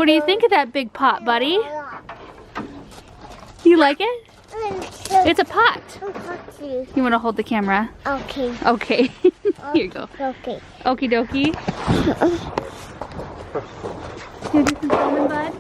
What do you think of that big pot, buddy? You like it? It's a pot. You want to hold the camera? Okay. Okay. Here you go. Okay. Okie dokie. You do some filming, bud?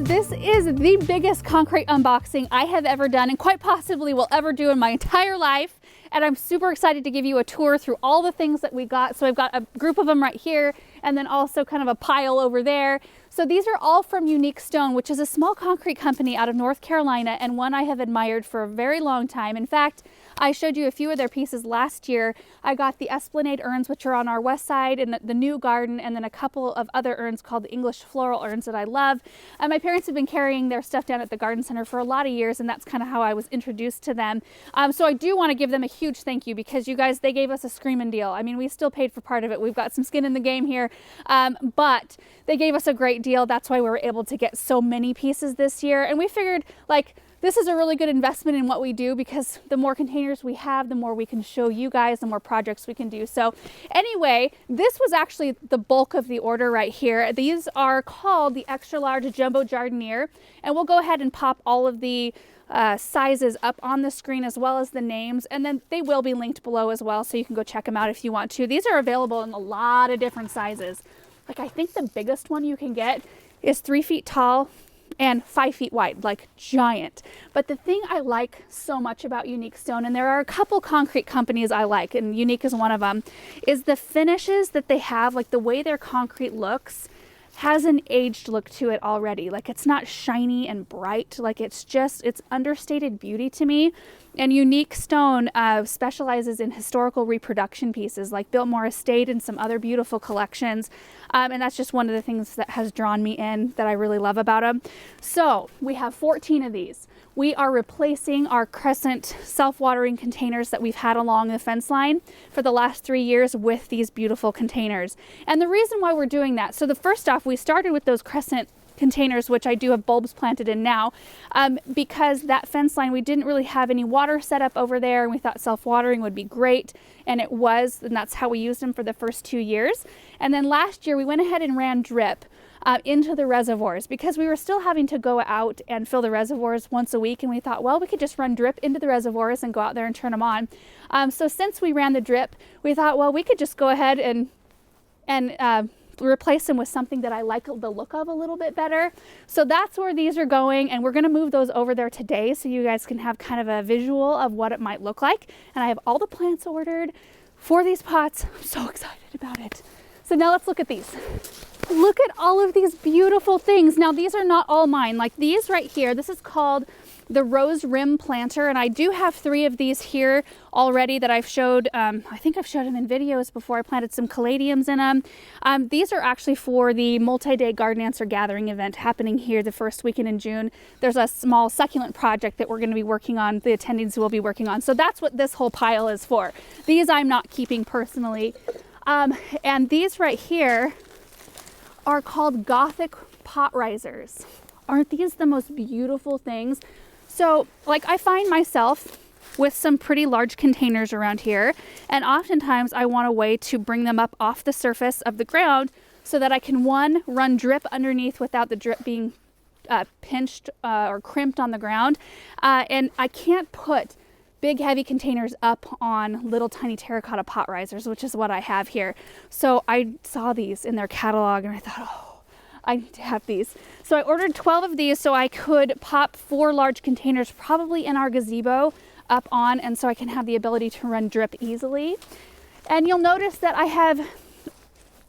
This is the biggest concrete unboxing I have ever done and quite possibly will ever do in my entire life. And I'm super excited to give you a tour through all the things that we got. So I've got a group of them right here and then also kind of a pile over there. So these are all from Unique Stone, which is a small concrete company out of North Carolina and one I have admired for a very long time. In fact, I showed you a few of their pieces last year. I got the Esplanade urns, which are on our west side, and the new garden, and then a couple of other urns called the English floral urns that I love. My parents have been carrying their stuff down at the garden center for a lot of years, and that's kind of how I was introduced to them. So I do want to give them a huge thank you because you guys, they gave us a screaming deal. I mean, we still paid for part of it. We've got some skin in the game here, but they gave us a great deal. That's why we were able to get so many pieces this year. And we figured, like, this is a really good investment in what we do because the more containers we have, the more we can show you guys, the more projects we can do. So anyway, this was actually the bulk of the order right here. These are called the extra large jumbo Jardin Ear, and we'll go ahead and pop all of the sizes up on the screen as well as the names, and then they will be linked below as well, so you can go check them out if you want to. These are available in a lot of different sizes. Like, I think the biggest one you can get is 3 feet tall and 5 feet wide, like giant. But the thing I like so much about Unique Stone, and there are a couple concrete companies I like, and Unique is one of them, is the finishes that they have. Like, the way their concrete looks has an aged look to it already. Like, it's not shiny and bright. Like, it's understated beauty to me. And Unique Stone specializes in historical reproduction pieces like Biltmore Estate and some other beautiful collections. And that's just one of the things that has drawn me in that I really love about them. So we have 14 of these. We are replacing our crescent self-watering containers that we've had along the fence line for the last 3 years with these beautiful containers. And the reason why we're doing that, so the first off, we started with those crescent containers, which I do have bulbs planted in now, because that fence line, we didn't really have any water set up over there, and we thought self-watering would be great, and it was, and that's how we used them for the first 2 years. And then last year we went ahead and ran drip into the reservoirs because we were still having to go out and fill the reservoirs once a week, and we thought, well, we could just run drip into the reservoirs and go out there and turn them on. So since we ran the drip, we thought, well, we could just go ahead and replace them with something that I like the look of a little bit better. So that's where these are going, and we're going to move those over there today so you guys can have kind of a visual of what it might look like. And I have all the plants ordered for these pots. I'm so excited about it. So now let's look at these. Look at all of these beautiful things. Now, these are not all mine. Like these right here, this is called the Rose Rim Planter, and I do have 3 of these here already that I've showed. I think I've showed them in videos before. I planted some caladiums in them. These are actually for the multi-day garden answer gathering event happening here the first weekend in June. There's a small succulent project that we're going to be working on, the attendees will be working on. So that's what this whole pile is for. These I'm not keeping personally. And these right here are called Gothic pot risers. Aren't these the most beautiful things? So, like, I find myself with some pretty large containers around here, and oftentimes I want a way to bring them up off the surface of the ground so that I can, one, run drip underneath without the drip being pinched or crimped on the ground. And I can't put big heavy containers up on little tiny terracotta pot risers, which is what I have here. So I saw these in their catalog and I thought, oh, I need to have these. So I ordered 12 of these so I could pop 4 large containers probably in our gazebo up on, and so I can have the ability to run drip easily. And you'll notice that I have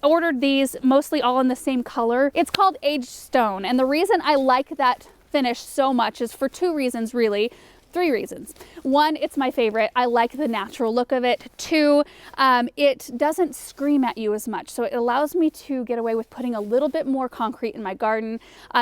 ordered these mostly all in the same color. It's called aged stone, and the reason I like that finish so much is for 2 reasons really. 3 reasons. 1, it's my favorite. I like the natural look of it. 2, it doesn't scream at you as much. So it allows me to get away with putting a little bit more concrete in my garden.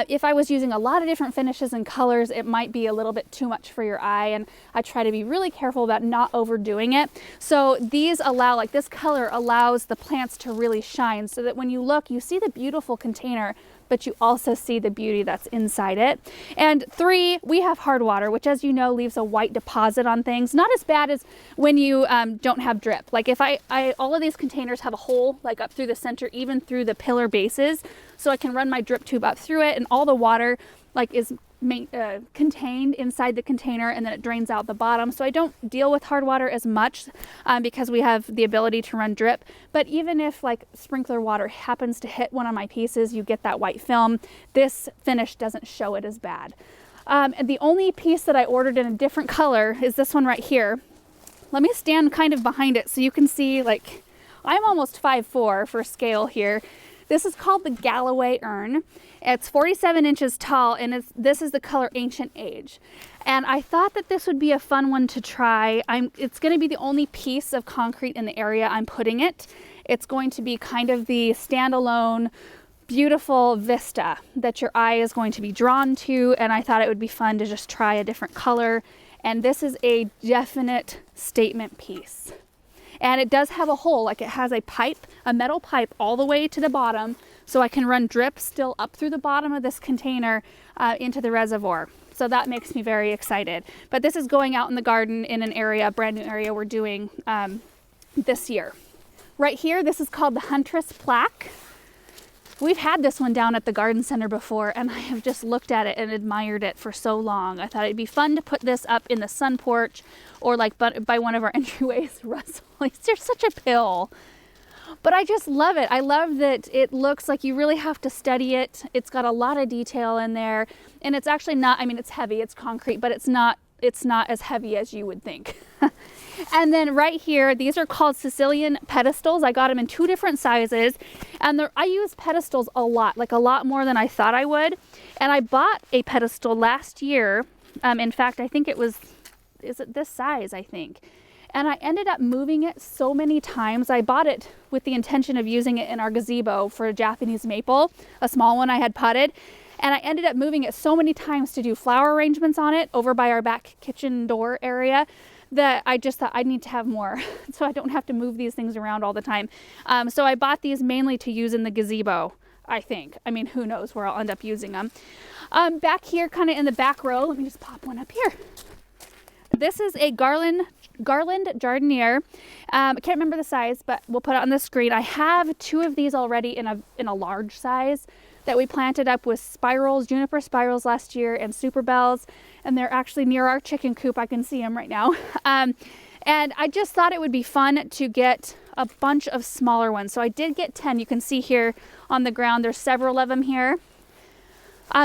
If I was using a lot of different finishes and colors, it might be a little bit too much for your eye. And I try to be really careful about not overdoing it. So these allow, like this color allows the plants to really shine so that when you look, you see the beautiful container, but you also see the beauty that's inside it. And 3, we have hard water, which as you know, leaves a white deposit on things. Not as bad as when you don't have drip. Like if all of these containers have a hole like up through the center, even through the pillar bases, so I can run my drip tube up through it and all the water like is contained inside the container, and then it drains out the bottom. So I don't deal with hard water as much because we have the ability to run drip. But even if like sprinkler water happens to hit one of my pieces, you get that white film. This finish doesn't show it as bad. And the only piece that I ordered in a different color is this one right here. Let me stand kind of behind it so you can see, like, I'm almost 5'4" for scale here. This is called the Galloway Urn. It's 47 inches tall, and this is the color Ancient Age. And I thought that this would be a fun one to try. It's going to be the only piece of concrete in the area I'm putting it. It's going to be kind of the standalone, beautiful vista that your eye is going to be drawn to, and I thought it would be fun to just try a different color. And this is a definite statement piece. And it does have a hole, like it has a pipe, a metal pipe all the way to the bottom, so I can run drip still up through the bottom of this container into the reservoir. So that makes me very excited. But this is going out in the garden in an area, a brand new area we're doing this year. Right here, this is called the Huntress Plaque. We've had this one down at the garden center before, and I have just looked at it and admired it for so long. I thought it'd be fun to put this up in the sun porch or like by one of our entryways. Russell, they're such a pill. But I just love it. I love that it looks like you really have to study it. It's got a lot of detail in there, and it's actually not, I mean, it's heavy, it's concrete, but it's not as heavy as you would think. And then right here, these are called Sicilian Pedestals. I got them in 2 different sizes, and I use pedestals a lot, like a lot more than I thought I would. And I bought a pedestal last year. In fact, I think is it this size, I think. And I ended up moving it so many times. I bought it with the intention of using it in our gazebo for a Japanese maple, a small one I had potted. And I ended up moving it so many times to do flower arrangements on it over by our back kitchen door area that I just thought I need to have more so I don't have to move these things around all the time. So I bought these mainly to use in the gazebo, I think. I mean, who knows where I'll end up using them. Back here, kind of in the back row, let me just pop one up here. This is a garland Jardin Ear. I can't remember the size, but we'll put it on the screen. I have 2 of these already in a large size that we planted up with spirals, juniper spirals last year, and super bells, and they're actually near our chicken coop. I can see them right now. And I just thought it would be fun to get a bunch of smaller ones. So I did get 10. You can see here on the ground, there's several of them here.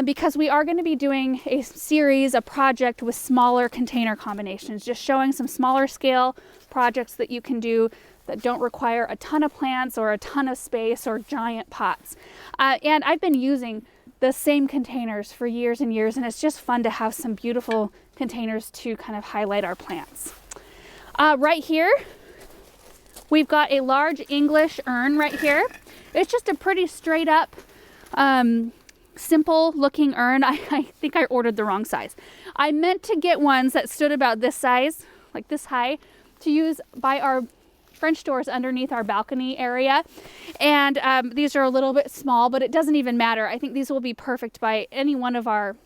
Because we are going to be doing a series, a project with smaller container combinations, just showing some smaller scale projects that you can do that don't require a ton of plants or a ton of space or giant pots. And I've been using the same containers for years and years, and it's just fun to have some beautiful containers to kind of highlight our plants. Right here, we've got a large English urn right here. It's just a pretty straight up, simple looking urn. I think I ordered the wrong size. I meant to get ones that stood about this size, like this high, to use by our French doors underneath our balcony area. And these are a little bit small, but it doesn't even matter. I think these will be perfect by any one of our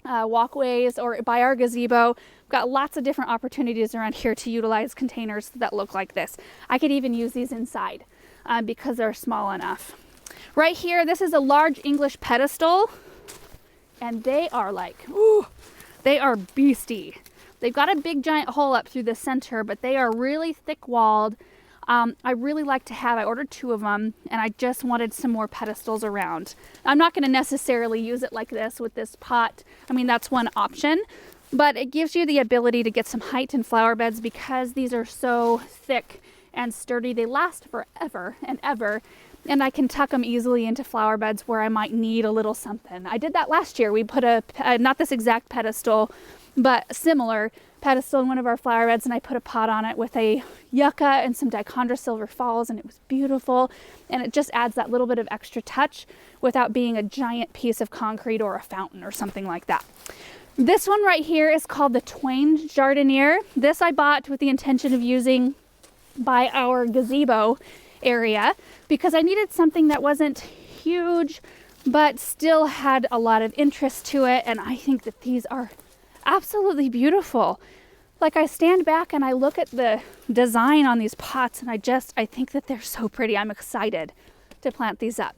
walkways or by our gazebo. We've got lots of different opportunities around here to utilize containers that look like this. I could even use these inside because they're small enough. Right here, this is a large English pedestal. and they are like, ooh, they are beastie. They've got a big giant hole up through the center, but they are really thick walled. I really like to have, I ordered 2 of them, and I just wanted some more pedestals around. I'm not going to necessarily use it like this with this pot. I mean, that's one option, but it gives you the ability to get some height in flower beds because these are so thick and sturdy. They last forever and ever, and I can tuck them easily into flower beds where I might need a little something. I did that last year. We put not this exact pedestal, but a similar pedestal in one of our flower beds, and I put a pot on it with a yucca and some dichondra silver falls, and it was beautiful, and it just adds that little bit of extra touch without being a giant piece of concrete or a fountain or something like that. This one right here is called the Twain Jardin Ear. This I bought with the intention of using by our gazebo area because I needed something that wasn't huge but still had a lot of interest to it, and I think that these are absolutely beautiful. Like, I stand back and I look at the design on these pots, and I think that they're so pretty. I'm excited to plant these up.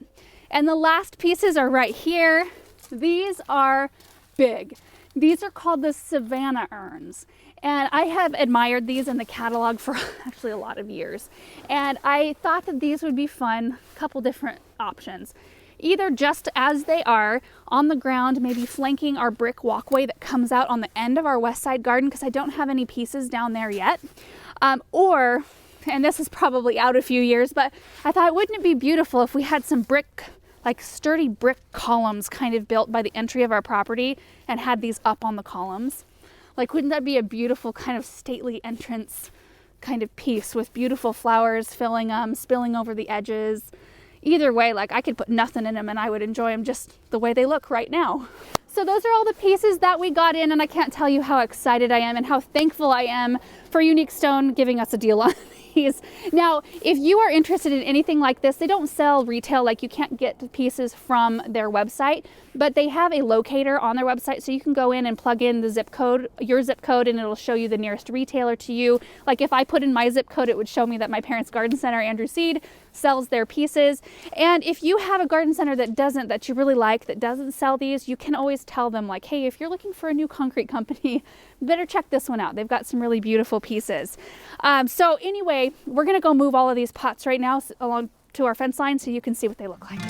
And the last pieces are right here. These are big. These are called the Savannah urns, and I have admired these in the catalog for actually a lot of years, and I thought that these would be fun. A couple different options. Either just as they are on the ground, maybe flanking our brick walkway that comes out on the end of our west side garden, because I don't have any pieces down there yet. Or, and this is probably out a few years, but I thought, wouldn't it be beautiful if we had some brick, like sturdy brick columns kind of built by the entry of our property and had these up on the columns? Like, wouldn't that be a beautiful kind of stately entrance kind of piece with beautiful flowers filling them, spilling over the edges? Either way, like, I could put nothing in them and I would enjoy them just the way they look right now. So those are all the pieces that we got in, and I can't tell you how excited I am and how thankful I am for Unique Stone giving us a deal on these. Now, if you are interested in anything like this, they don't sell retail, like you can't get pieces from their website, but they have a locator on their website, so you can go in and plug in the zip code, your zip code, and it'll show you the nearest retailer to you. Like, if I put in my zip code, it would show me that my parents' garden center, Andrew Seed, sells their pieces. And if you have a garden center that you really like, that doesn't sell these, you can always tell them, like, hey, if you're looking for a new concrete company, better check this one out. They've got some really beautiful pieces. So anyway, we're gonna go move all of these pots right now along to our fence line so you can see what they look like.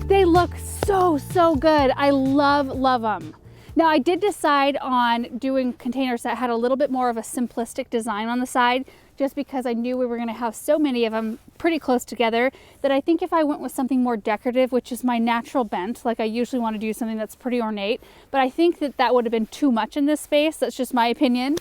They look so good. I love them. Now, I did decide on doing containers that had a little bit more of a simplistic design on the side, just because I knew we were going to have so many of them pretty close together, that I think if I went with something more decorative, which is my natural bent, like I usually want to do something that's pretty ornate, but I think that that would have been too much in this space. That's just my opinion.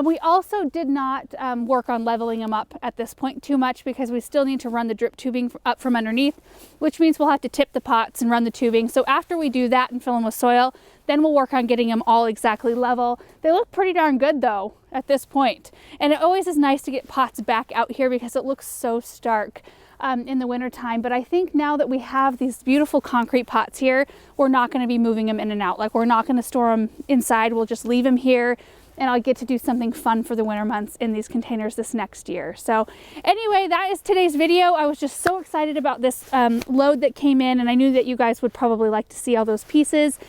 We also did not work on leveling them up at this point too much, because we still need to run the drip tubing up from underneath, which means we'll have to tip the pots and run the tubing. So after we do that and fill them with soil, then we'll work on getting them all exactly level. They look pretty darn good though at this point. And it always is nice to get pots back out here because it looks so stark in the wintertime. But I think now that we have these beautiful concrete pots here, we're not going to be moving them in and out. Like, we're not going to store them inside. We'll just leave them here, and I'll get to do something fun for the winter months in these containers this next year. So anyway, that is today's video. I was just so excited about this load that came in, and I knew that you guys would probably like to see all those pieces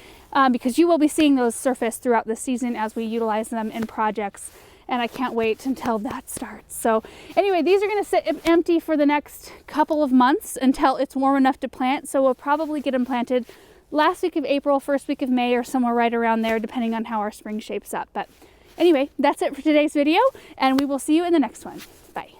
because you will be seeing those surface throughout the season as we utilize them in projects, and I can't wait until that starts. So anyway, these are going to sit empty for the next couple of months until it's warm enough to plant. So we'll probably get them planted last week of April, first week of May, or somewhere right around there, depending on how our spring shapes up. But anyway, that's it for today's video, and we will see you in the next one. Bye.